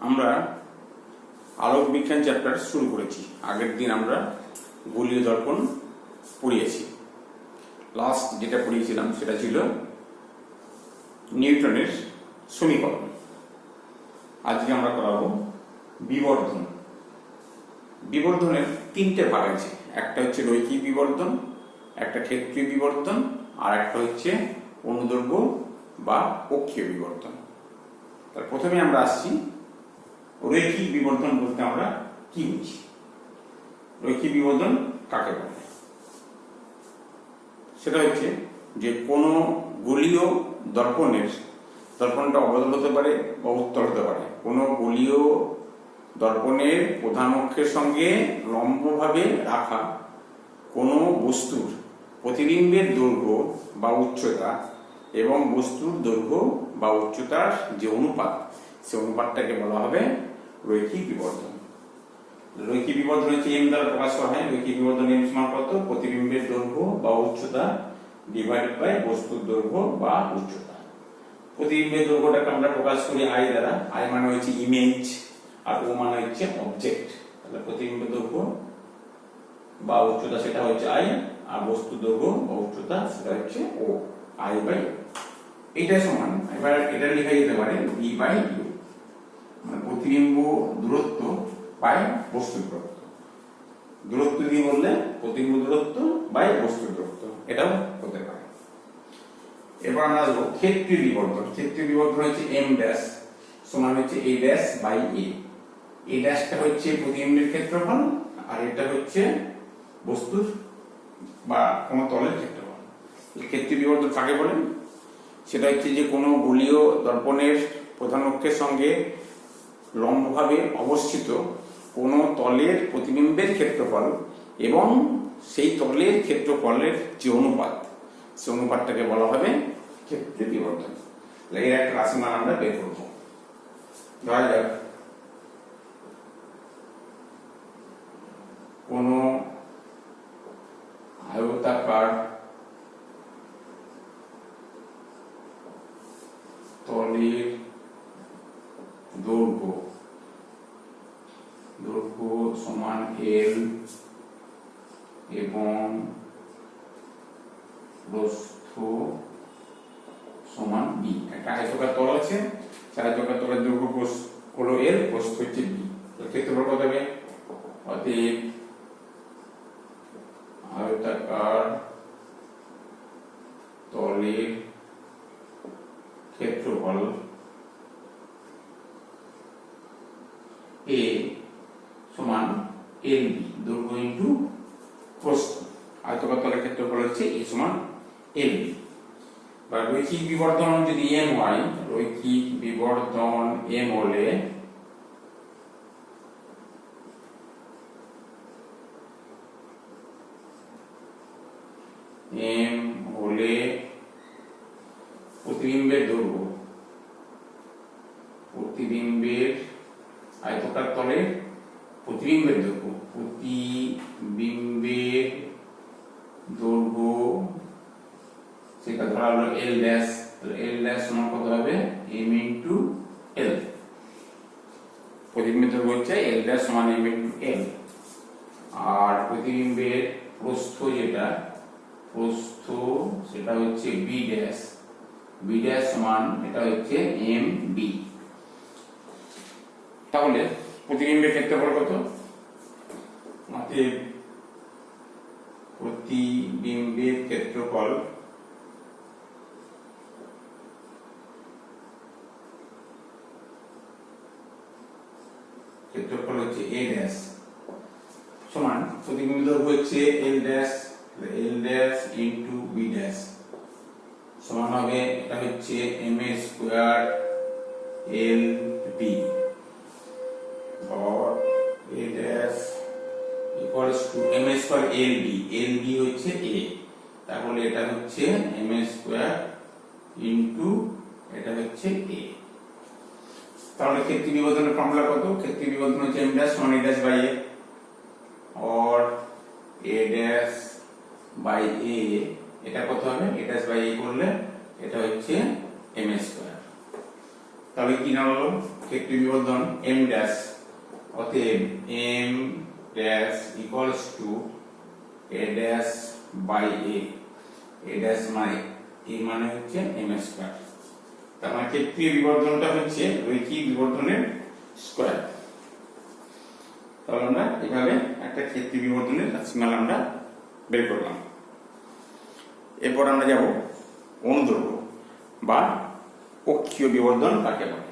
আমরা আলোক বিজ্ঞান চ্যাপ্টার শুরু করেছি। আগের দিন আমরা গোলীয় দর্পণ পড়িয়েছি। লাস্ট যেটা পড়িয়েছিলাম সেটা ছিল নিউটনের সমীকরণ। আজকে আমরা করাবো বিবর্ধন। বিবর্ধনের তিনটে ভাগ আছে, একটা হচ্ছে রৈখিক বিবর্ধন, একটা ক্ষেত্রীয় বিবর্ধন, আর একটা হচ্ছে অনুদৈর্ঘ্য বা অক্ষীয় বিবর্ধন। তার প্রথমে আমরা আসছি রৈখিক বিবর্ধন বলতে আমরা কি বুঝি। রৈখিক বিবর্ধন কাকে বলে? সেটা হচ্ছে যে কোনো গোলীয় দর্পণটা অবতল হতে পারে বা উত্তল হতে পারে। কোনো গোলীয় দর্পণের প্রধান অক্ষের সঙ্গে লম্বভাবে রাখা কোনো বস্তুর প্রতিবিম্বের দৈর্ঘ্য বা উচ্চতা এবং বস্তুর দৈর্ঘ্য বা উচ্চতার যে অনুপাত, সে অনুপাতটাকে বলা হবে রৈখিক বিবর্ধন। রৈখিক বিবর্ধন হচ্ছে এম দ্বারা প্রকাশ করা হয়। রৈখিক বিবর্ধন এম সমান কত? প্রতিবিম্বের দৈর্ঘ্য বা উচ্চতা ডিভাইডেড বাই বস্তুর দৈর্ঘ্য বা উচ্চতা। প্রতিবিম্বের দৈর্ঘ্যটাকে আমরা প্রকাশ করি আই দ্বারা। আই মানে হচ্ছে ইমেজ আর ও মানে হচ্ছে অবজেক্ট। তাহলে প্রতিবিম্বের দৈর্ঘ্য বা উচ্চতা সেটা হচ্ছে আই, আর বস্তুর দৈর্ঘ্য বা উচ্চতা সেটা হচ্ছে ও, আই বাই ও। এটা সমান, এবার এটা লেখা যেতে পারে বি বাই ইউ, মানে প্রতিবিম্ব দূরত্ব বাই বস্তুর দূরত্ব। দূরত্ব দিয়ে বললে প্রতিবিম্ব দূরত্ব বাই বস্তুর দূরত্ব, এটাও হতে পারে। এবার আমরা আসবো ক্ষেত্রীয় বিবর্ধন। ক্ষেত্রীয় বিবর্ধন হচ্ছে এম ড্যাশ সমান হচ্ছে এ ড্যাশ বাই এ। এ ড্যাশটা হচ্ছে প্রতিবিম্বের ক্ষেত্রফল, আর এটা হচ্ছে বস্তুর বা কোনো তলের ক্ষেত্রফল। ক্ষেত্রীয় বিবর্ধন কাকে বলেন? সেটা হচ্ছে যে কোনো গোলীয় দর্পণের প্রধান অক্ষের সঙ্গে লম্বভাবে অবস্থিত কোনো তলের প্রতিবিম্বের ক্ষেত্রফল এবং সেই তলের ক্ষেত্রফলের যে অনুপাত, সে অনুপাতটাকে বলা হবে ক্ষেত্রীয় বিবর্ধন। এর একটা রাশিমান আমরা বের করব। ধরা যাক কোন আয়তাকার তলের দৈর্ঘ্য সমান এল এবং প্রস্থ সমান বি। একটা আয়তাকার তল আছে, আয়তাকার তলের দৈর্ঘ্য হলো এল, প্রস্থ হচ্ছে বি। ক্ষেত্রফল কত হবে? অতএব আয়তাকার তলের ক্ষেত্রফল এ সমান এল বি, দৈর্ঘ্য ইন্টু প্রস্থ। আয়তাকার তলের ক্ষেত্রফল হচ্ছে এ সমান এল বি। বা রৈখিক বিবর্ধন যদি এম হয়, রৈখিক বিবর্ধন এম হলে প্রতিবিম্বের দৈর্ঘ্য, আয়তাকার তলের প্রতিবিম্বের দৈর্ঘ্য সেটা ধরা হলো এল ড্যাশ। এল ড্যাশ সমান কত হবে? M into L. প্রতিবিম্বের দৈর্ঘ্য হচ্ছে এল ড্যাশ সমান এম ইন্টু এল। আর প্রতিবিম্বের প্রস্থ সেটা হচ্ছে বি ড্যাশ। বি ড্যাশ সমান এটা হচ্ছে এম বি। তাহলে প্রতিবিম্বের ক্ষেত্রফল কত? প্রতিবিম্বের ক্ষেত্রফল হচ্ছে এ ড্যাশ সমান প্রতিবিম্বের দৈর্ঘ্য হচ্ছে এল ড্যাশ ইন্টু বি ড্যাশ সমান হবে এটা হচ্ছে M A square L B, और a dash equals to m square lb। lb হচ্ছে a, তাহলে এটা হচ্ছে m square into এটা হচ্ছে a। তাহলে ক্ষেত্রীয় বিবর্ধনের ফর্মুলা কত? ক্ষেত্রীয় বিবর্ধন হচ্ছে m dash সমান a dash by a, और a dash by a এটা কত হবে? a dash by a করলে এটা হচ্ছে m square। তাহলে কি না হলো? ক্ষেত্রীয় বিবর্ধন এম ড্যাশ, অতএব M dash equals to A dash by A dash মানে এ মানে হচ্ছে এম স্কয়ার। তার মানে ক্ষেত্রীয় বিবর্ধনটা হচ্ছে রৈখিক বিবর্ধনের স্কয়ার। তাহলে আমরা এভাবে একটা ক্ষেত্রীয় বিবর্ধনের রাশিমালা আমরা বের করলাম। এরপর আমরা যাব অনুদৈর্ঘ্য বা অক্ষীয় বিবর্ধন কাকে বলে।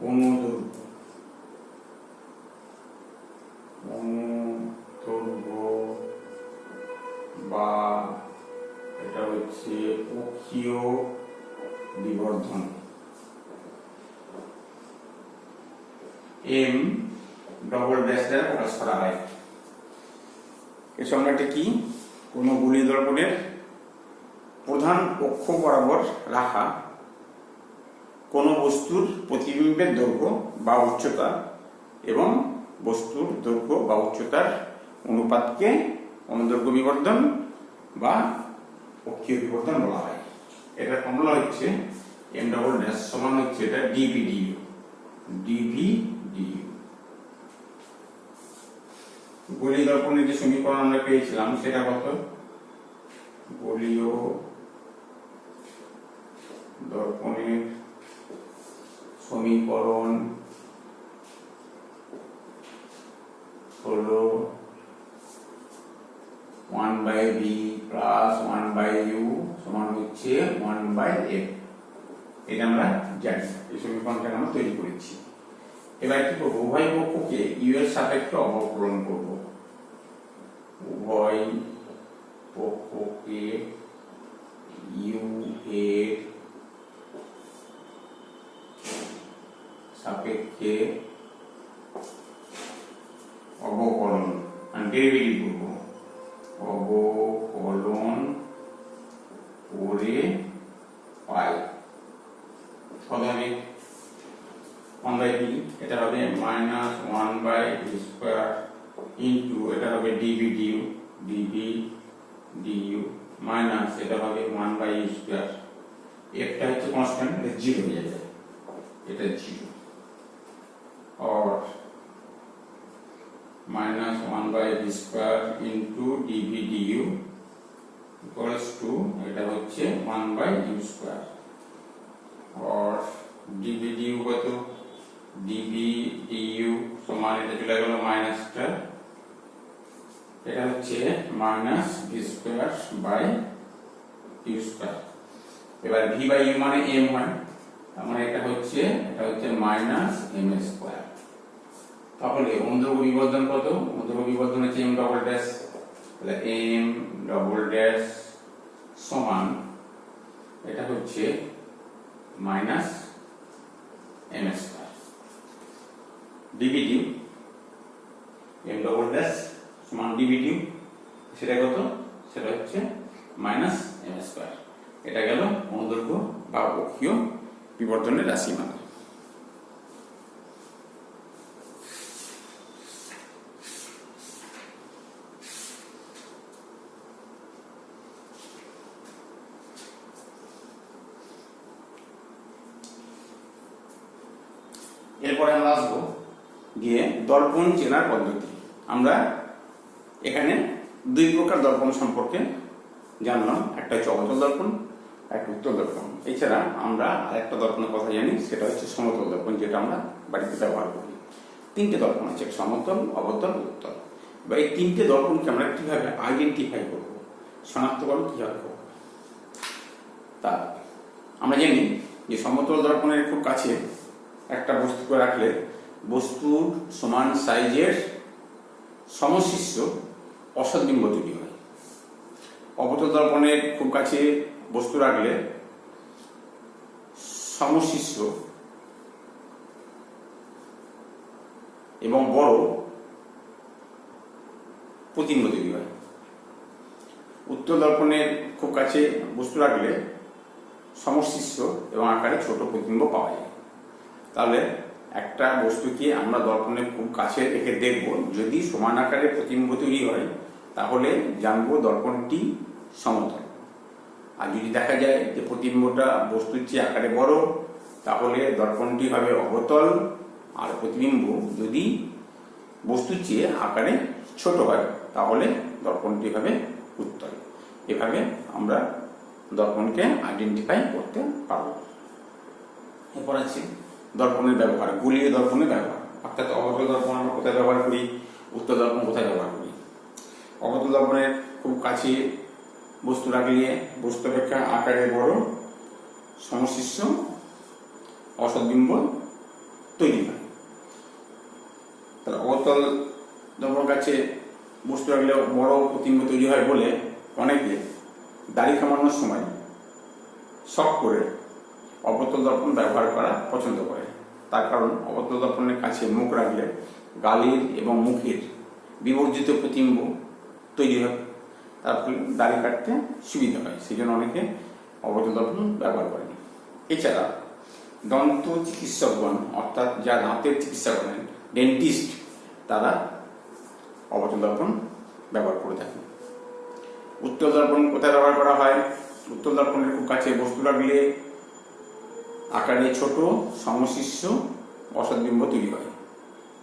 অনুদৈর্ঘ্য বা এটা হচ্ছে অক্ষীয় বিবর্ধন। এম ডবল ড্যাশ দ্বারা প্রকাশ করা হয়। এর সংজ্ঞাটা কি? কোনো গুলি দর্পণের প্রধান অক্ষ বরাবর রাখা কোনো বস্তুর প্রতিবিম্বের দৈর্ঘ্য বা উচ্চতা এবং বস্তুর দৈর্ঘ্য বা উচ্চতার অনুপাতকে অনুদৈর্ঘ্য বিবর্ধন বা অক্ষীয় বিবর্ধন বলা হয়। এটা ফর্মুলা হচ্ছে এম ডবল ড্যাশ সমান হচ্ছে এটা ডিভি ডিইউ, ডিভি ডিইউ। গোলীয় দর্পণের যে সমীকরণ আমরা পেয়েছিলাম সেটা কত? গোলীয় দর্পণের সমীকরণ হলো 1/v প্লাস 1/u সমান হচ্ছে 1/f। এটা আমরা জানি, এই সমীকরণটা আমরা তৈরি করেছি। এবার কি করবো? উভয় পক্ষকে ইউ এর সাপেক্ষে অবকলন করব। উভয় পক্ষকে ইউ এর সাপেক্ষে অবকলন ডেরিভেটিভ করব। অবকলন করে পাই কত হবে? 1/v, এটা হবে মাইনাস 1/v স্কয়ার ইন্টু এটা হবে dv du, dv du minus এটা হবে 1/u স্কয়ার। একটা হচ্ছে কনস্ট্যান্ট, এটা 0 হয়ে যাবে, এটা 0 और minus 1/v square into dv du equals to এটা হচ্ছে 1/u স্কয়ার और ডিভি ডিইউ কত? ডিভি ডিইউ সমান এটা চলে গেল মাইনাসটা, এটা হচ্ছে minus v square by u square. এবার v বাই u মানে m হয়, তার মানে এটা হচ্ছে মাইনাস m স্কয়ার। তাহলে অনুদৈর্ঘ্য বিবর্ধন কত? অনুদৈর্ঘ্য বিবর্ধন হচ্ছে m ডবল ড্যাশ, তাহলে m ডবল ড্যাশ সমান এটা হচ্ছে minus m square. Dv du m double dash সমান ডিভি ডিইউ, সেটা কত? সেটা হচ্ছে মাইনাস m স্কয়ার। এটা গেল অনুদৈর্ঘ্য বা অক্ষীয় বিবর্ধনের রাশিমালা। এরপরে আমরা আসবো গিয়ে দর্পণ চেনার পদ্ধতি। আমরা এখানে দুই প্রকার দর্পণ সম্পর্কে জানলাম, একটা হচ্ছে অবতল দর্পণ, একটা উত্তল দর্পণ। এছাড়া আমরা আরেকটা দর্পণের কথা জানি, সেটা হচ্ছে সমতল দর্পণ, যেটা আমরা বাড়িতে ব্যবহার করি। তিনটে দর্পণ আছে, সমতল, অবতল, উত্তল। বা এই তিনটে দর্পণকে আমরা কিভাবে আইডেন্টিফাই করবো, শনাক্তকরণ কিভাবে করবো? তা আমরা জানি যে সমতল দর্পণের খুব কাছে একটা বস্তুকে রাখলে বস্তুর সমান সাইজের সমশিষ্ট অসৎ বিম্ব তৈরি হয়। অবতল দর্পণের খুব কাছে বস্তু রাখলে সমশিষ্ট এবং বড় প্রতিবিম্ব তৈরি হয়। উত্তল দর্পণের খুব কাছে বস্তু রাখলে সমশিষ্ট এবং আকারে ছোট প্রতিবিম্ব পাওয়া যায়। তাহলে একটা বস্তুকে আমরা দর্পণের খুব কাছে রেখে দেখব, যদি সমান আকারে প্রতিবিম্ব তৈরি হয় তাহলে জানবো দর্পণটি সমতল। আর যদি দেখা যায় যে প্রতিবিম্বটা বস্তুর চেয়ে আকারে বড়, তাহলে দর্পণটি হবে অবতল। আর প্রতিবিম্ব যদি বস্তুর চেয়ে আকারে ছোট হয় তাহলে দর্পণটি হবে উত্তল। এভাবে আমরা দর্পণকে আইডেন্টিফাই করতে পারব। এরপর আছে দর্পণের ব্যবহার, গোলীয় দর্পণের ব্যবহার। অর্থাৎ অবতল দর্পণ আমরা কোথায় ব্যবহার করি, উত্তল দর্পণ কোথায় ব্যবহার করি। অবতল দর্পণের খুব কাছে বস্তু রাখলে বস্তু অপেক্ষা আকারে বড় সমশিষ্ট অসৎবিম্ব তৈরি হয়। তাহলে অবতল দর্পণের কাছে বস্তু রাখলে বড় প্রতিবিম্ব তৈরি হয় বলে অনেকে দাড়ি কামানোর সময় শখ করে অবতল দর্পণ ব্যবহার করা পছন্দ করে। তার কারণ অবতল দর্পণের কাছে মুখ রাখলে গালের এবং মুখের বিবর্জিত প্রতিবিম্ব তৈরি হয়, তার ফলে দাড়ি কাটতে সুবিধা হয়, সেই জন্য অনেকে অবতল দর্পণ ব্যবহার করেন। এছাড়া দন্ত চিকিৎসকগণ অর্থাৎ যা দাঁতের চিকিৎসা করেন, ডেন্টিস্ট, তারা অবতল দর্পণ ব্যবহার করে থাকেন। উত্তল দর্পণ কোথায় ব্যবহার করা হয়, উত্তল দর্পণের খুব কাছে বস্তু রাখলে আকারে ছোট সমশিষ্ট অসৎবিম্ব তৈরি হয়।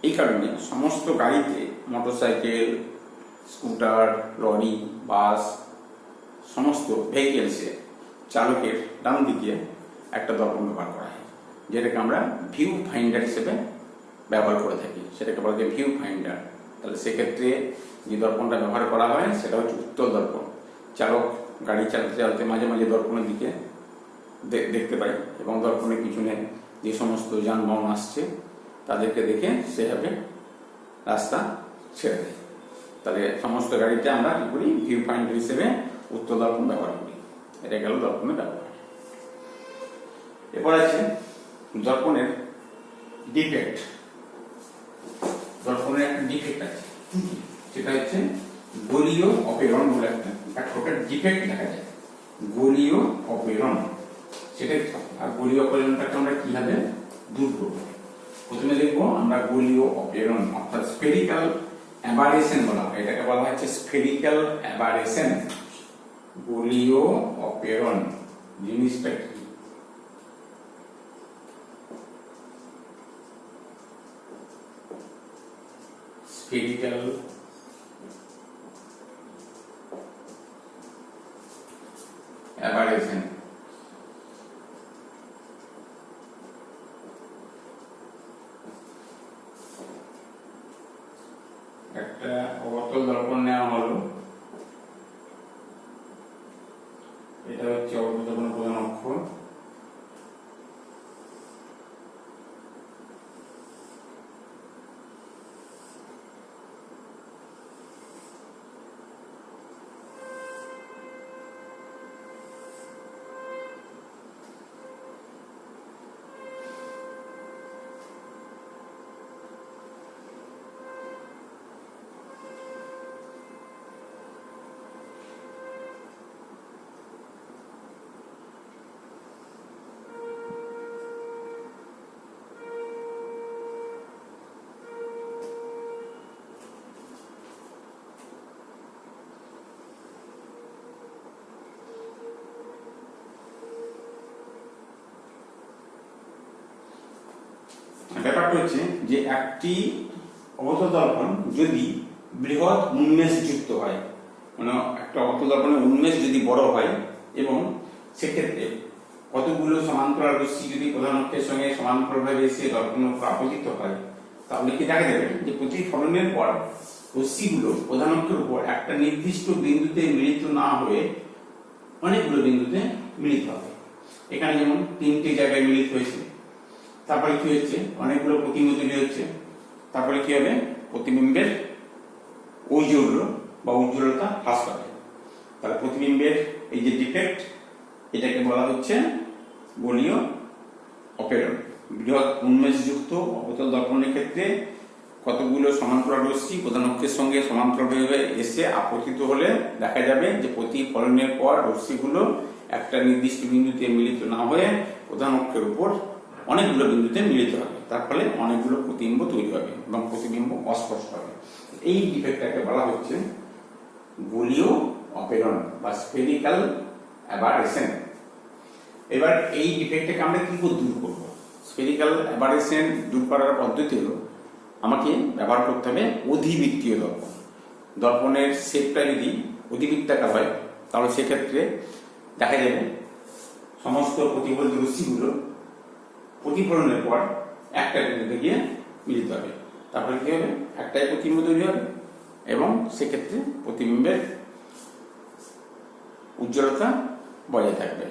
এই কারণে সমস্ত গাড়িতে, মোটরসাইকেল, স্কুটার, লরি, বাস, সমস্ত ভেহিকেলসে চালকের ডান দিকে একটা দর্পণ ব্যবহার করা হয়, যেটাকে আমরা ভিউ ফাইন্ডার হিসেবে ব্যবহার করে থাকি, সেটাকে বলা যায় ভিউ ফাইন্ডার। তাহলে সেক্ষেত্রে যে দর্পণটা ব্যবহার করা হয় সেটা হচ্ছে উত্তল দর্পণ। চালক গাড়ি চালাতে চালাতে মাঝে মাঝে দর্পণের দিকে দেখতে পাই এবং দর্পণের পিছনে যে সমস্ত যানবাহন আসছে তাদেরকে দেখে সেভাবে রাস্তা ছেড়ে দেয়। তাহলে সমস্ত গাড়িতে আমরা কি করি, ভিউ ফাইন্ডার হিসেবে উত্তল দর্পণ ব্যবহার করি। এটা গেল দর্পণের ব্যবহার। এরপর আছে দর্পণের ডিফেক্ট। দর্পণের একটা ডিফেক্ট আছে, সেটা হচ্ছে গোলীয় অপেরণ বলে একটা ডিফেক্ট দেখা যায়, গোলীয় অপেরণ। সেটা আর গোলীয় অপেরণটাকে আমরা কিভাবে দূর করবো, প্রথমে দেখবো আমরা গোলীয় অপেরণ অর্থাৎ স্ফেরিক্যাল অ্যাবারেশন বলা হয়, এটাকে বলা হচ্ছে স্ফেরিক্যাল অ্যাবারেশন। গোলীয় অপেরণ জিনিসটা কি? স্ফেরিক্যাল অ্যাবারেশন একটা অবতল দর্পণ নেওয়া হলো, এটা হচ্ছে অবতল দর্পণের প্রধান অক্ষ। ব্যাপারটা হচ্ছে যে একটি অবতল দর্পণ যদি বৃহৎ উন্মেষ যুক্ত হয়, মানে একটা অবতল দর্পণের উন্মেষ যদি বড় হয় এবং সেক্ষেত্রে কতগুলো সমান্তরাল রশ্মি যদি প্রধান অক্ষের সঙ্গে সমান্তরালভাবে এসে দর্পণের উপর আপতিত হয়, তাহলে কি দেখা যাবে যে প্রতিফলনের পর রশ্মিগুলো প্রধান অক্ষের উপর একটা নির্দিষ্ট বিন্দুতে মিলিত না হয়ে অনেকগুলো বিন্দুতে মিলিত হবে। এখানে যেমন 3টি জায়গায় মিলিত হয়েছে, তারপরে কি হচ্ছে, অনেকগুলো প্রতিবিম্ব তৈরি হচ্ছে, তারপরে কি হবে, প্রতিবিম্বের ঔজ্জ্বল্য বা উজ্জ্বলতা হ্রাস পাবে। তাহলে প্রতিবিম্বের এই যে ডিফেক্ট, এটাকে বলা হচ্ছে গোলীয় অপেরণ। বৃহৎ উন্মেষযুক্ত অবতল দর্পণের ক্ষেত্রে কতগুলো সমান্তরাল রশ্মি প্রধান অক্ষের সঙ্গে সমান্তরালভাবে এসে আপতিত হলে দেখা যাবে যে প্রতিফলনের পর রশ্মিগুলো একটা নির্দিষ্ট বিন্দুতে মিলিত না হয়ে প্রধান অক্ষের উপর অনেকগুলো বিন্দুতে মিলিত হবে, তার ফলে অনেকগুলো প্রতিবিম্ব তৈরি হবে এবং প্রতিবিম্ব অস্পষ্ট হবে। এই ডিফেক্টটাকে বলা হচ্ছে গোলীয় অপেরণ বা স্ফেরিক্যাল অ্যাবারেশন। এবার এই ডিফেক্টটাকে আমরা কি করে দূর করব? স্ফেরিক্যাল অ্যাবারেশন দূর করার পদ্ধতি হলো আমাকে ব্যবহার করতে হবে অধিবৃত্তীয় দর্পণ। দর্পণের শেপটা যদি অধিবৃত্তাকার হয় তাহলে সেক্ষেত্রে দেখা যাবে সমস্ত প্রতিফলিত রশ্মিগুলো প্রতিফলনের পর একটা বিন্দুতে গিয়ে মিলিত হবে, তারপরে কি হবে? একটাই প্রতিবিম্ব তৈরি হবে এবং সেক্ষেত্রে প্রতিবিম্বের উজ্জ্বলতা বজায় থাকবে।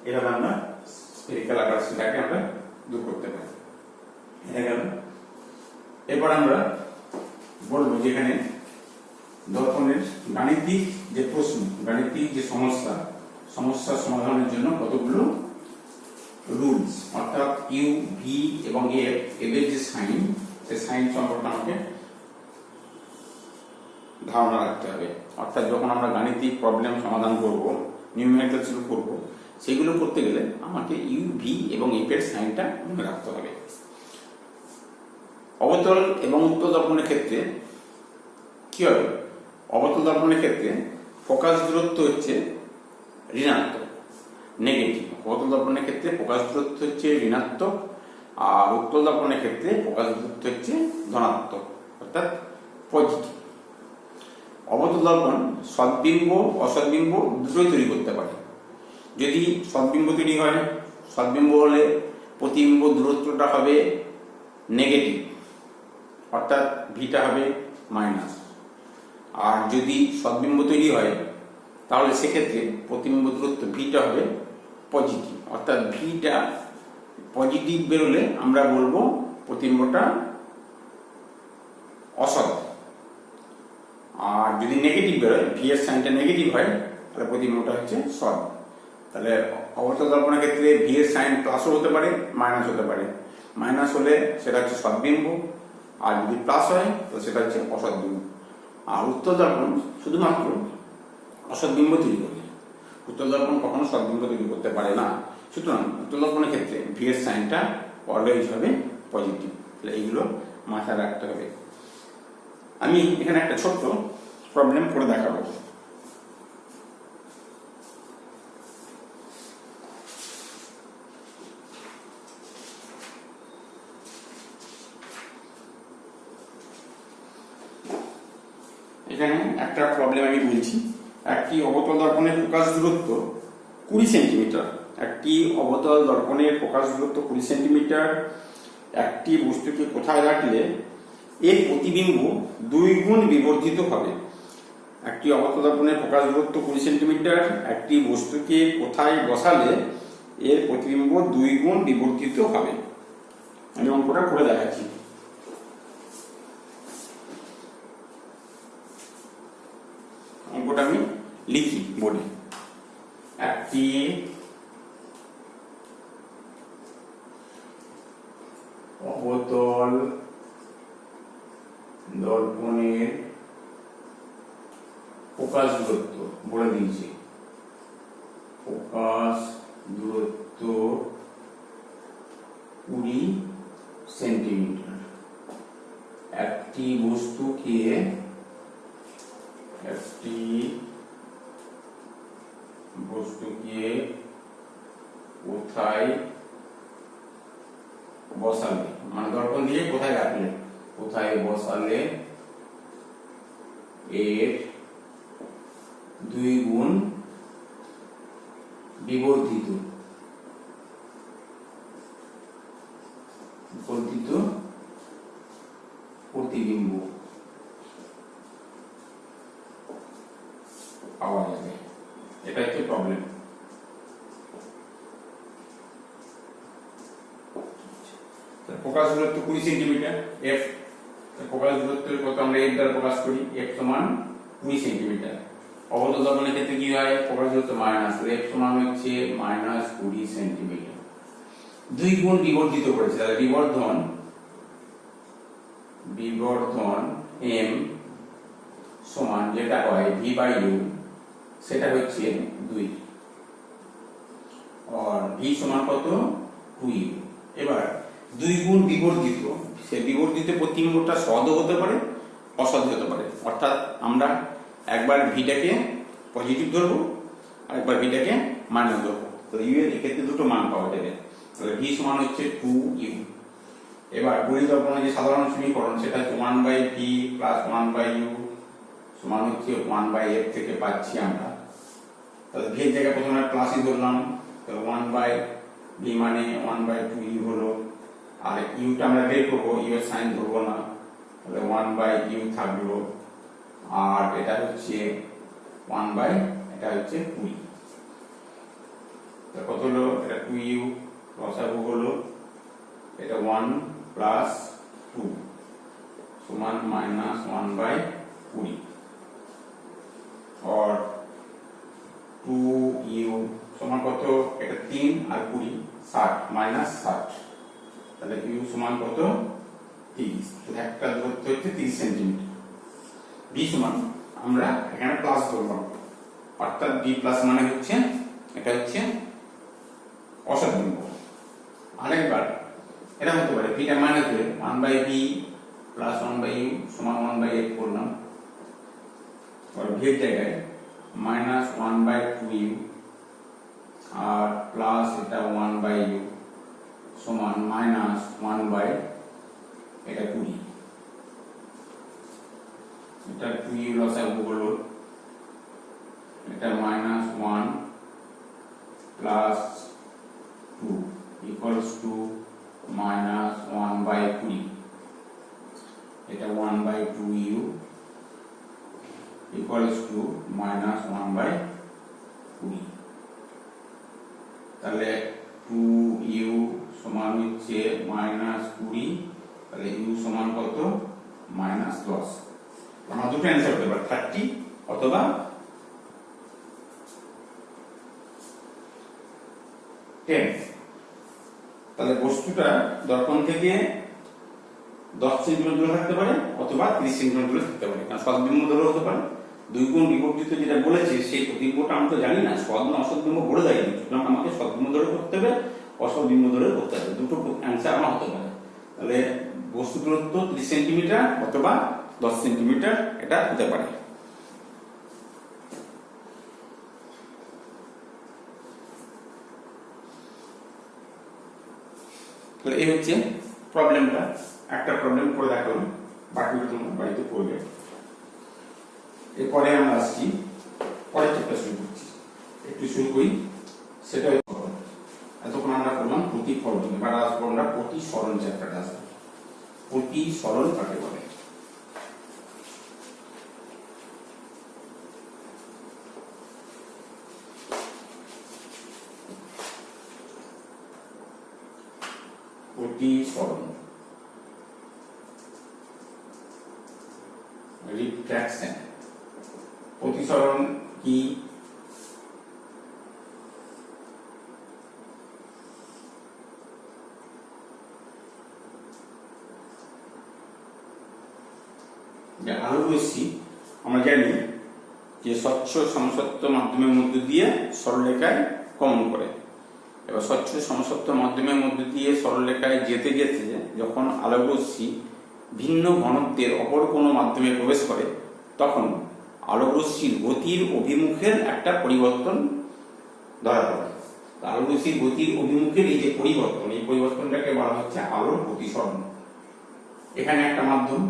এভাবে আমরা স্ফেরিক্যাল অ্যাবারেশনটাকে আমরা দূর করতে পারি। এরপর আমরা বলবো যেখানে দর্পণের গাণিতিক যে প্রশ্ন, গাণিতিক যে সমস্যা সমাধানের জন্য কতগুলো রুলস, অর্থাৎ ইউ, ভি এবং এফ এদের যে সাইন, সেই সাইন সম্পর্কে আমাকে ধারণা রাখতে হবে। অর্থাৎ যখন আমরা গাণিতিক প্রবলেম সমাধান করব, নিউমেরিক্যাল সলভ করব, সেগুলো করতে গেলে আমাকে ইউ, ভি এবং এফ এর সাইনটা মনে রাখতে হবে। অবতল এবং উত্তল দর্পণের ক্ষেত্রে কি হবে? অবতল দর্পণের ক্ষেত্রে ফোকাস দূরত্ব হচ্ছে ঋণাত্মক, নেগেটিভ। অবতল দর্পণের ক্ষেত্রে ফোকাস দূরত্ব হচ্ছে ঋণাত্মক, আর উত্তল দর্পণের ক্ষেত্রে ফোকাস দূরত্ব হচ্ছে ধনাত্মক, অর্থাৎ পজিটিভ। অবতল দর্পণ সদ্বিম্ব অসদ্বিম্ব দুটোই তৈরি করতে পারে। যদি সদ্বিম্ব তৈরি হয়, সদ্বিম্ব হলে প্রতিবিম্ব দূরত্বটা হবে নেগেটিভ, অর্থাৎ ভিটা হবে মাইনাস। আর যদি সদ্বিম্ব তৈরি হয় তাহলে সেক্ষেত্রে প্রতিবিম্ব দূরত্ব ভিটা হবে পজিটিভ, অর্থাৎ ভিটা পজিটিভ বেরোলে আমরা বলবো প্রতিবিম্বটা অসৎ। আর যদি নেগেটিভ বেরোয়, ভি এর সাইনটা নেগেটিভ হয়, তাহলে প্রতিবিম্বটা হচ্ছে সৎ। তাহলে অবতল দর্পণের ক্ষেত্রে ভি এর সাইন প্লাসও হতে পারে, মাইনাস হতে পারে। মাইনাস হলে সেটা হচ্ছে সদ্বিম্ব, আর যদি প্লাস হয় তো সেটা হচ্ছে অসদ্বিম্ব। আর উত্তল দর্পণ শুধুমাত্র অসদ্বিম্ব তৈরি করে, উত্তল দর্পণ কখনো সদ্বিম্ব তৈরি করতে পারে না। সুতরাং উত্তল দর্পণের ক্ষেত্রে ভি এর সাইনটা অলওয়েজ হবে পজিটিভ। তাহলে এইগুলো মাথায় রাখতে হবে। আমি এখানে একটা ছোট্ট প্রবলেম করে দেখাবো। এখানে একটা প্রবলেম আমি বলছি। একটি অবতল দর্পণের ফোকাস দূরত্ব 20 সেন্টিমিটার। একটি অবতল দর্পণের ফোকাস দূরত্ব 20 সেন্টিমিটার। একটি বস্তুকে কোথায় রাখলে এর প্রতিবিম্ব 2 গুণ বিবর্ধিত হবে? একটি অবতল দর্পণের ফোকাস দূরত্ব 20 সেন্টিমিটার। একটি বস্তুকে কোথায় বসালে এর প্রতিবিম্ব 2 গুণ বিবর্ধিত হবে? আমি অঙ্কটা করে দেখাচ্ছি। অঙ্কটা আমি লিখি বোর্ডে। একটি অবতল দর্পণের ফোকাস দূরত্ব বলে দিয়েছি, ফোকাস দূরত্ব 20 সেন্টিমিটার। একটি বস্তুকে কোথায় বসালে, মানে দর্পণ দিয়ে কোথায় রাখলে, কোথায় বসালে এর 2 গুণ বিবর্ধিত প্রতিবিম্ব পাওয়া যাবে। এটা হচ্ছে প্রবলেম। ফোকাস দূরত্ব 20 সেন্টিমিটার, এফ ফোকাস দূরত্বের কত আমরা এফ দ্বারা প্রকাশ করি, এফ সমান 20 সেন্টিমিটার। অবতল দর্পণের ক্ষেত্রে কি হয়? ফোকাস দূরত্ব মাইনাস, এফ সমান হচ্ছে -20 সেন্টিমিটার। 2 গুণ বিবর্ধিত করেছে, তাহলে বিবর্ধন বিবর্ধন m সমান যেটা হয় v/u, সেটা হচ্ছে 2 আর v সমান কত 2u। এবার 2 গুণ বিবর্ধিত, সে বিবর্ধিত প্রতিবিম্বটা সদও হতে পারে অসদ হতে পারে, অর্থাৎ আমরা একবার ভিটাকে পজিটিভ ধরবো আর একবার ভিটাকে মাইনাস ধরবো। তো ইউ এর এক্ষেত্রে দুটো মান পাওয়া যাবে, তাহলে ভি সমান হচ্ছে 2u। এবার পরিকল্পনা যে সাধারণ সমীকরণ সেটা হচ্ছে 1/v প্লাস 1/u সমান হচ্ছে 1/f থেকে পাচ্ছি আমরা। তাহলে ভি এর জায়গায় প্রথমে প্লাসই ধরলাম, তাহলে 1/v মানে 1/2u হলো, আর ইউটা আমরা বের করবো, ইউ এর সাইন ধরবো না, তাহলে 1/u থাকলো, আর এটা হচ্ছে 1/, এটা হচ্ছে 2। তো কত হলো, এটা 2u লসাগু হলো, এটা 1 প্লাস 2 সমান মাইনাস 1/20 আর 2u সমান কত, এটা 3 আর 20 60 মাইনাস 60, তাহলে u সমান কত 30। তাহলে একটা দূরত্ব হচ্ছে 30 সেন্টিমিটার। v সমান আমরা এখানে প্লাস ধরলাম, অর্থাৎ v প্লাস মানে হচ্ছে এটা হচ্ছে অসৎ বিন্দু। আরেকবার এটা হতে পারে ভিটা মাইনাস ধরে 1/v প্লাস 1/u সমান 1/f করলাম, আর v এর জায়গায় মাইনাস 1/2u আর প্লাস এটা 1/u সমান মাইনাস 1/, এটা 20। এটা 2u লসাগু হলো, এটা minus 1 plus 2 equals to minus 1/20, এটা 1/2u ইকুয়ালস টু মাইনাস 1/20। তাহলে 2u সমান হচ্ছে মাইনাস 20, তাহলে u সমান কত মাইনাস 10। আমরা দুটো অ্যান্সার হতে পারে 30 অথবা 10। তাহলে বস্তুটা দর্পণ থেকে 10 সেন্টিমিটার দূরে থাকতে পারে অথবা 30 সেন্টিমিটার দূরে থাকতে পারে, কারণ সদ্বিম্ব দূরে হতে পারে। 2 গুণ বিবর্ধিত যেটা বলেছে সেই প্রতিবিম্বটা আমি তো জানি না, সদ না অসৎ বিম্ব বলে দেয়নি, সুতরাং আমাকে সদ্বিম্ব দূরে করতে হবে অসৎ বিম্ব দূরে করতে হবে, দুটো অ্যান্সার আমার হতে পারে। তাহলে বস্তু দূরত্ব 30 সেন্টিমিটার অথবা 10 সেন্টিমিটার এটা হতে পারে। তাহলে এই হচ্ছে প্রবলেমটা, একটা প্রবলেম করে দেখালাম, বাকিগুলো তোমরা বাড়িতে করবে। এরপরে আমরা আসছি পরের চ্যাপ্টার শুরু করছি, একটু শুরু করি। সেটা এতক্ষণ আমরা করলাম প্রতিফলন, এবার আসবো আমরা প্রতিসরণ চ্যাপ্টারটা আসবো। প্রতিসরণ কাকে বলে? প্রতিসরণ, রিফ্র্যাকশন। প্রতিসরণ কি? আলোক রশ্মি আমরা জানি যে স্বচ্ছ সমসত্ব মাধ্যমের মধ্য দিয়ে সরলরেখায় গমন করে। এবার স্বচ্ছ সমসত্ব মাধ্যমের মধ্য দিয়ে সরলরেখায় যেতে যেতে যখন আলোক রশ্মি ভিন্ন ঘনত্বের অপর কোনো মাধ্যমে প্রবেশ করে তখন আলোক রশ্মির গতির অভিমুখের একটা পরিবর্তন ধরা পড়ে। আলোক রশ্মির গতির অভিমুখের এই যে পরিবর্তন, এই পরিবর্তনটাকে বলা হচ্ছে আলোর প্রতিসরণ। এখানে একটা মাধ্যম,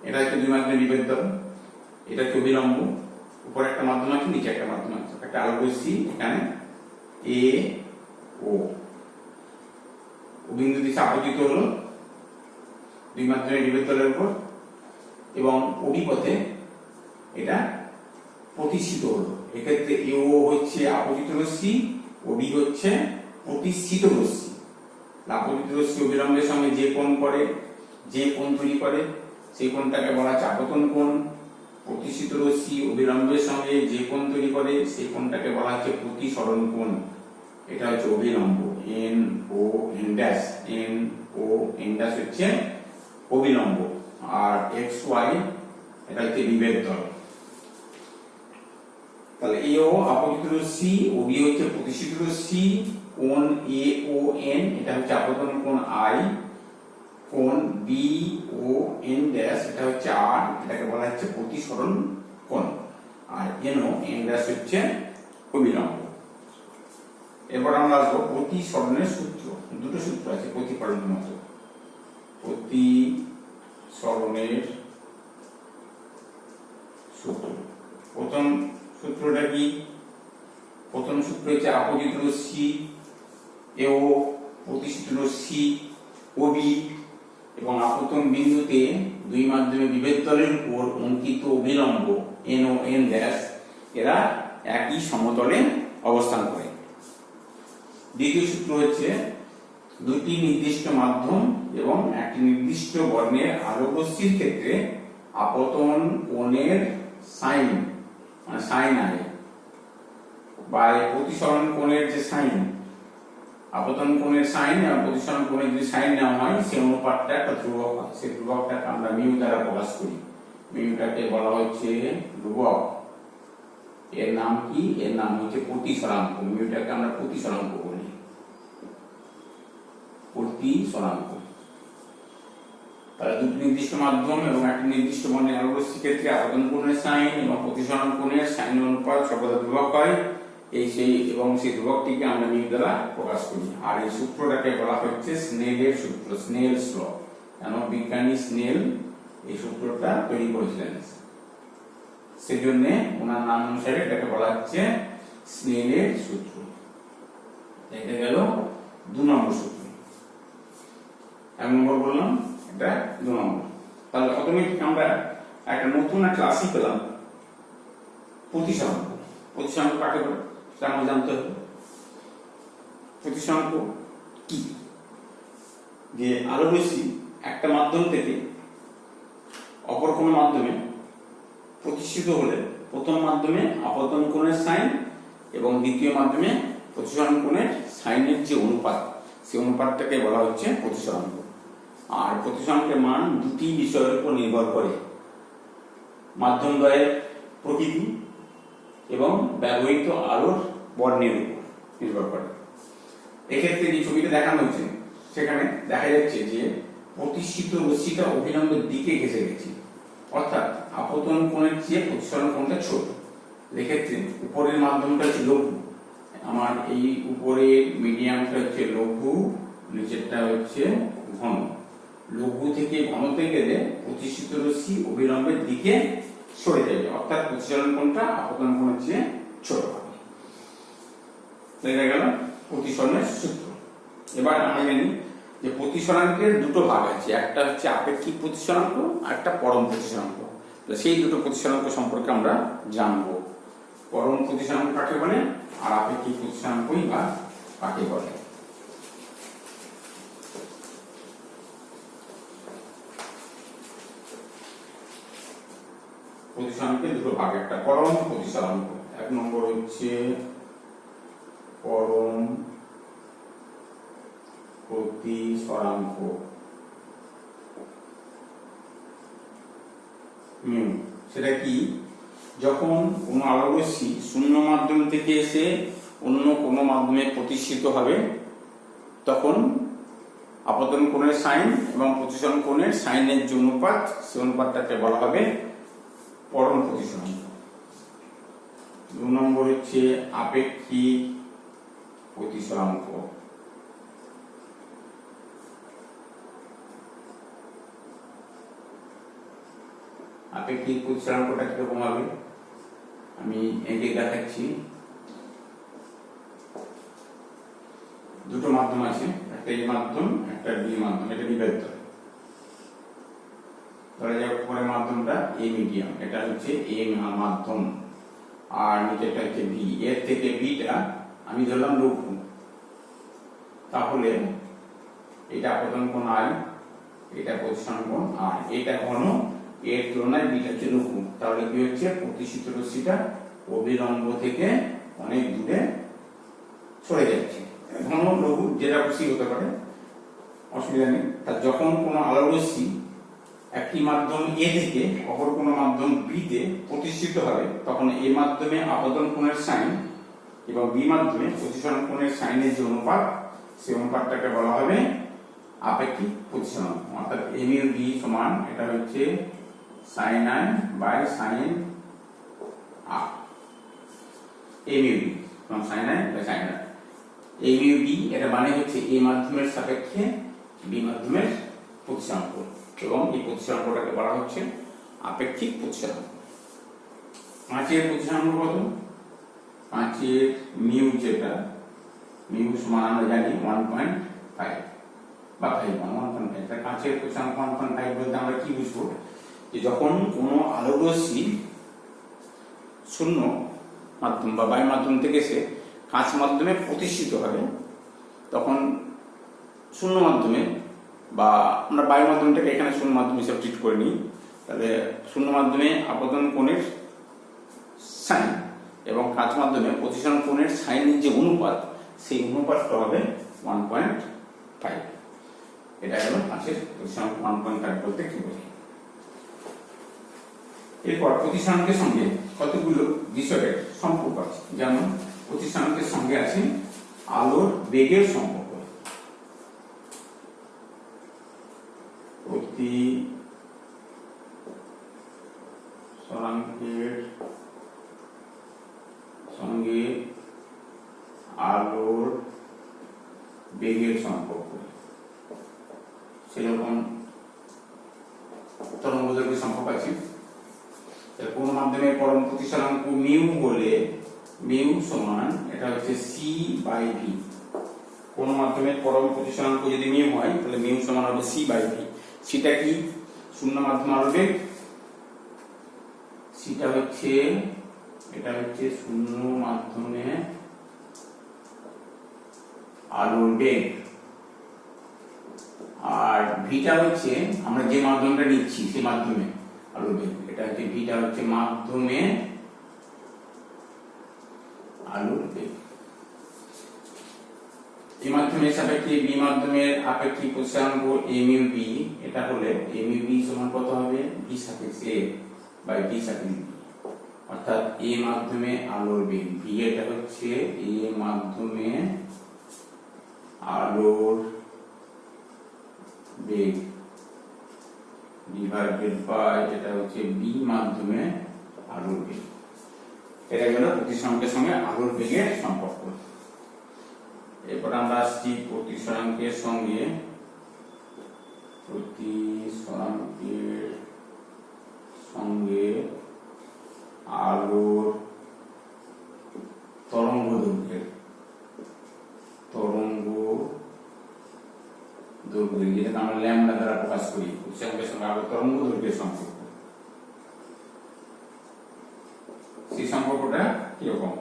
এটা হচ্ছে দুই মাধ্যমের বিভেদন, এটা হচ্ছে অভিলম্ব, উপরে একটা মাধ্যম আছে নিচে একটা মাধ্যম আছে, একটা আলোক রশ্মি এখানে এ ও বিন্দু দিশা আপতিত হলো দুই মাধ্যমের বিভেদনের উপর এবং অভিপথে এটা প্রতিষ্ঠিত হলো। এক্ষেত্রে এ ও হচ্ছে আপতিত রশ্মি, ওবি হচ্ছে প্রতিষ্ঠিত রশ্মি। আপতিত রশ্মি অভিলম্বের সঙ্গে যে কোণ করে, যে কোণ তৈরি করে সেই কোণটাকে বলা হচ্ছে আপতন কোণ। প্রতিষ্ঠিত রশ্মি অভিলম্বের সঙ্গে যে কোণ তৈরি করে সেই কোণটাকে বলা হচ্ছে প্রতিসরণ কোণ। এটা হচ্ছে অভিলম্ব, এন ও এন ড্যাশ, এন ও এন ড্যাশ হচ্ছে অভিলম্ব। আর এক্স ওয়াই এটা হচ্ছে বিভেদ তল। তাহলে এ ও আপতিত রশ্মি, ও বি হচ্ছে প্রতিষ্ঠিত রশ্মি, কোণ এ ও এন এটা হচ্ছে আপতন কোণ আই, কোণ বি ও এন ড্যাশ এটা হচ্ছে আর, এটাকে বলা হচ্ছে প্রতিসরণ কোণ, আর এন ও এন ড্যাশ হচ্ছে অভিলম্ব। এরপর আমরা আসবো প্রতিসরণের সূত্র। দুটো সূত্র আছে প্রতিফলনের মতো। প্রতিসরণের সূত্র, প্রথম সূত্রটা কি? প্রথম সূত্র হচ্ছে আপতিত রশ্মি এ ও প্রতিষ্ঠিত রশ্মি ও বি এবং আপতন বিন্দুতে দুই মাধ্যমে বিভেদ তলের উপর অঙ্কিত অভিলম্ব এন ও এন ড্যাশ এরা একই সমতলে অবস্থান করে। দ্বিতীয় সূত্র হচ্ছে দুটি নির্দিষ্ট মাধ্যম এবং একটি নির্দিষ্ট বর্ণের আলোক রশ্মির ক্ষেত্রে আপতন কোণের সাইন মানে সাইন আয় বা প্রতিসরণ কোণের যে সাইন, আপতন কোণের সাইন এবং প্রতিসরণ কোণের যে সাইন নেওয়া হয় সেই অনুপাতটা একটা ধ্রুবক হয়। সেই ধ্রুবকটাকে আমরা মিউ দ্বারা প্রকাশ করি। মিউটাকে বলা হচ্ছে ধ্রুবক। এর নাম কি? এর নাম হচ্ছে প্রতিসরাঙ্ক। মিউটাকে আমরা প্রতিসরাঙ্ক বলি, প্রতিসরাঙ্ক। তাহলে দুটি নির্দিষ্ট মাধ্যম এবং একটি নির্দিষ্ট বর্ণের আলোক রশ্মির ক্ষেত্রে আপতন কোণের সাইন এবং প্রতিসরণ কোণের সাইন অনুপাত সর্বদা ধ্রুবক হয়। সেই ধ্রুবকটিকে আমরা মিউ দ্বারা প্রকাশ করি। আর এই সূত্রটাকে বলা হচ্ছে স্নেলের সূত্র, স্নেলস ল। কেন? বিজ্ঞানী স্নেল এই সূত্রটা তৈরি করেছিলেন, সেজন্য ওনার নাম অনুসারে এটাকে বলা হচ্ছে স্নেলের সূত্র। এটা গেল 2 নম্বর সূত্র। 1 নম্বর বললাম, এটা 2 নম্বর। তাহলে অটোমেটিক আমরা একটা নতুন একটা রাশি পেলাম, প্রতিসরাঙ্ক। প্রতিসরাঙ্ক কাকে বলে সেটা আমরা জানতে হবে। প্রতিসরাঙ্ক কি? যে আলোক রশ্মি একটা মাধ্যম থেকে অপর কোনো মাধ্যমে প্রতিষ্ঠিত হলে প্রথম মাধ্যমে আপতন কোণের সাইন এবং দ্বিতীয় মাধ্যমে প্রতিসরণ কোণের সাইনের যে অনুপাত, সেই অনুপাতটাকে বলা হচ্ছে প্রতিসরাঙ্ক। আর প্রতিসরাঙ্কের মান দুটি বিষয়ের উপর নির্ভর করে, মাধ্যম দ্বয়ের প্রকৃতি এবং ব্যবহৃত আলোর বর্ণের উপর নির্ভর করে। এক্ষেত্রে যে ছবিটা দেখানো হচ্ছে সেখানে দেখা যাচ্ছে যে প্রতিষ্ঠিত রশ্মিটা অভিলম্বের দিকে ঘেঁষে গেছে, অর্থাৎ আপতন কোণের চেয়ে প্রতিসরণ কোণটা ছোট। এক্ষেত্রে উপরের মাধ্যমটা হচ্ছে লঘু, আমার এই উপরের মিডিয়ামটা হচ্ছে লঘু, নিচেরটা হচ্ছে ঘন। লঘু থেকে ঘনতে গেলে প্রতিষ্ঠিত রশ্মি অভিলম্বের দিকে সরে যাবে, অর্থাৎ প্রতিসরণ কোণটা আপতন কোণের চেয়ে ছোট হবে। দেখা গেল প্রতিসরণের সূত্র। এবার আমরা জানি যে প্রতিসরাঙ্কের দুটো ভাগ আছে, একটা হচ্ছে আপেক্ষিক প্রতিসরাঙ্ক আর একটা পরম প্রতিসরাঙ্ক। সেই দুটো প্রতিসরাঙ্ক সম্পর্কে আমরা জানবো। পরম প্রতিসরাঙ্ক কাকে বলে আর আপেক্ষিক প্রতিসরাঙ্কই বা কাকে বলে। প্রতিসরাঙ্কের দুটো ভাগ, একটা পরম প্রতিসরাঙ্ক। 1 নম্বর হচ্ছে পরম প্রতিসরাঙ্ক মিউ। সেটা কি? যখন কোনো আলোক রশ্মি শূন্য মাধ্যম থেকে এসে অন্য কোনো মাধ্যমে প্রতিষ্ঠিত হবে তখন আপতন কোণের সাইন এবং প্রতিসরণ কোণের সাইনের যে অনুপাত, সেই অনুপাতটাকে বলা হবে পরম প্রতিসরাঙ্ক। 2 নম্বর হচ্ছে আপেক্ষিক প্রতিসরাঙ্ক। আপেক্ষিক প্রতিসরাঙ্কটা কিরকম হবে আমি এঁকে দেখাচ্ছি। দুটো মাধ্যম আছে, একটা এ মাধ্যম একটা বি মাধ্যম, এটা বিভেদ তল। ধরা যাক উপরের মাধ্যমটা এ মিডিয়াম, এটা হচ্ছে এ মাধ্যম, আর নিচেটা হচ্ছে বি। এর থেকে বিটা আমি ধরলাম লঘু, তাহলে এটা আপতন কোণ আই, এটা প্রতিসরণ কোণ আর, এটা ঘন, এর তুলনায় বিটা হচ্ছে লঘু। তাহলে কি হচ্ছে? প্রতিষ্ঠিত রশ্মিটা অভিলম্ব থেকে অনেক দূরে সরে যাচ্ছে। ঘন লঘু যেটা খুশি হতে পারে, অসুবিধা নেই। তা যখন কোনো আলোক রশ্মি একটি মাধ্যম এ থেকে অপর কোনো মাধ্যম বি তে প্রতিষ্ঠিত হবে, তখন এ মাধ্যমে আপতন কোণের সাইন এবং বি মাধ্যমে প্রতিসরণ কোণের সাইনের যে অনুপাত, সেই অনুপাতটাকে বলা হবে আপেক্ষিক প্রতিসরণ। অর্থাৎ এ মিউ বি সমান, এটা হচ্ছে sine I by sine R, A mu B সমান sine I by sine R. A mu B এটা মানে হচ্ছে এ মাধ্যমের সাপেক্ষে বি মাধ্যমের প্রতিসরণ কোণ, এবং এই প্রতিসরণ কোণটাকে বলা হচ্ছে আপেক্ষিক প্রতিসরণ। কাঁচের প্রতিসরণ কত? কাঁচের মিউ, যেটা মিউ সমান আমরা জানি 1.5 বা 1.5। কাঁচের প্রতিসরণ 1.5 বলতে আমরা কি বুঝবো, যে যখন কোনো আলোক রশ্মি শূন্য মাধ্যম বা বায়ু মাধ্যম থেকে এসে কাঁচ মাধ্যমে প্রতিষ্ঠিত হবে, তখন শূন্য মাধ্যমে বা আমরা বায়ু মাধ্যমটাকে এখানে শূন্য মাধ্যম হিসেবে ট্রিট করে নিই, তাহলে শূন্য মাধ্যমে আপতন কোণের সাইন এবং কাঁচ মাধ্যমে প্রতিসরণ কোণের সাইনের যে অনুপাত, সেই অনুপাতটা হবে 1.5। এটা হলো কাঁচের প্রতিসরণ 1.5 বলতে কি বোঝায়। এরপর প্রতিসরণকের সঙ্গে কতগুলো বিষয়ের সম্পর্ক আছে, যেমন প্রতিসরণকের সঙ্গে আছে আলোর বেগের সম্পর্ক। প্রতিসরণকের সঙ্গে আলোর বেগের সম্পর্ক, সেরকম তরঙ্গদৈর্ঘ্যের সম্পর্ক আছে। কোন মাধ্যমের পরম প্রতিসরাঙ্ক মিউ বলে, মিউ সমান এটা হচ্ছে সি বাই ভি। কোন মাধ্যমের পরম প্রতিসরাঙ্ক যদি মিউ হয়, তাহলে মিউ সমান হবে সি বাই ভি। সেটা কি? শূন্য মাধ্যম আলোর বেগ। সেটা হচ্ছে, এটা হচ্ছে শূন্য মাধ্যমে আলোর বেগ, আর ভিটা হচ্ছে আমরা যে মাধ্যমটা নিচ্ছি সেই মাধ্যমে আলোর বেগ। এটা হচ্ছে ভিটা হচ্ছে মাধ্যমে আলোর বেগ। এই মাধ্যমের সাপেক্ষে বি মাধ্যমের আপেক্ষিক প্রতিসরাঙ্ক এ মিউ বি, এটা হলে এ মিউ বি সমান কত হবে? বি সাপেক্ষে এ বাই বি সাপেক্ষে বি। অর্থাৎ এ মাধ্যমে আলোর বেগ ভি, এটা হচ্ছে এ মাধ্যমে আলোর বেগ ডিভাইডেড বাই যেটা হচ্ছে বি মাধ্যমে আলোর বেগ। এটা গেল প্রতিসরাঙ্কের সঙ্গে আলোর বেগের সম্পর্ক। এরপর আমরা আসছি প্রতিসরাঙ্কের সঙ্গে আলোর তরঙ্গ দৈর্ঘ্য, যেটাকে আমরা ল্যামডা দ্বারা প্রকাশ করি। প্রতিসরাঙ্কের সঙ্গে আলোর তরঙ্গ দৈর্ঘ্যের সম্পর্ক, সেই সম্পর্কটা কিরকম?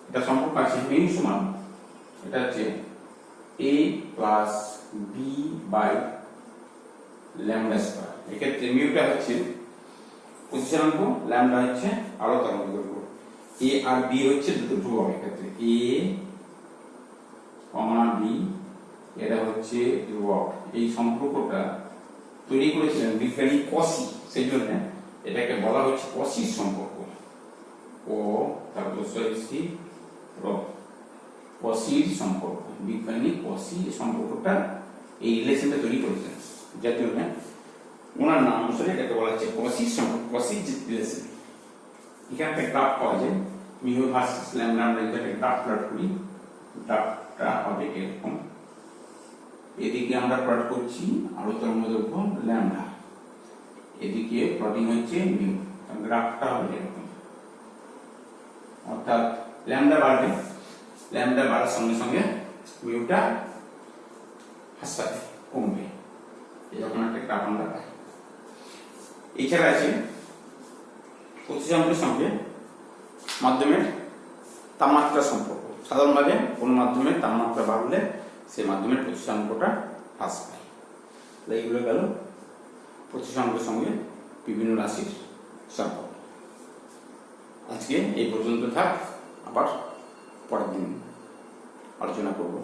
এটা সম্পর্ক আছে মিউ সমান, এটা হচ্ছে a plus B by lambda square. এক্ষেত্রে মিউটা হচ্ছে প্রতিসরাঙ্ক, ল্যামডা হচ্ছে আলো তরঙ্গ দৈর্ঘ্য। a আর b হচ্ছে দুটো ধ্রুবক, এক্ষেত্রে a কমা b এটা হচ্ছে ধ্রুবক। এই সম্পর্কটা তৈরি করেছিলেন বিজ্ঞানী কসি, সেই জন্য এটাকে বলা হচ্ছে কসির সম্পর্ক। ও তারপর সি কসির সম্পর্ক, বিজ্ঞানী কসি এই সম্পর্কটা, এই রিলেশনটা তৈরি করেছেন, যার জন্য ওনার নাম অনুসারে এটাকে বলা হচ্ছে কসির সম্পর্ক, কসির রিলেশন। এখানে একটা গ্রাফ পাওয়া যায়, মিউ ভার্সেস ল্যামডা, আমরা এটাকে গ্রাফ প্লট করি। গ্রাফটা হবে এরকম, এদিকে আমরা প্লট করছি আলো তরঙ্গ দৈর্ঘ্য ল্যামডা, এদিকে প্লটিং হচ্ছে মিউ। গ্রাফটা হবে এরকম, অর্থাৎ ল্যামডা বাড়বে, ল্যামডা বাড়ার সঙ্গে সঙ্গে মিউটা হ্রাস পাবে, কমবে, এরকম একটা গ্রাফ আমরা পাই। এছাড়া আছে প্রতিসরাঙ্কের সঙ্গে মাধ্যমের তাপমাত্রা সম্পর্ক। সাধারণভাবে কোন মাধ্যমের তাপমাত্রা বাড়লে সেই মাধ্যমের প্রতিসরাঙ্কটা হ্রাস পায়। এইগুলো গেল প্রতিসরাঙ্কের সঙ্গে বিভিন্ন রাশির সম্পর্ক। আজকে এই পর্যন্ত থাক, আবার পরের দিন আলোচনা করব।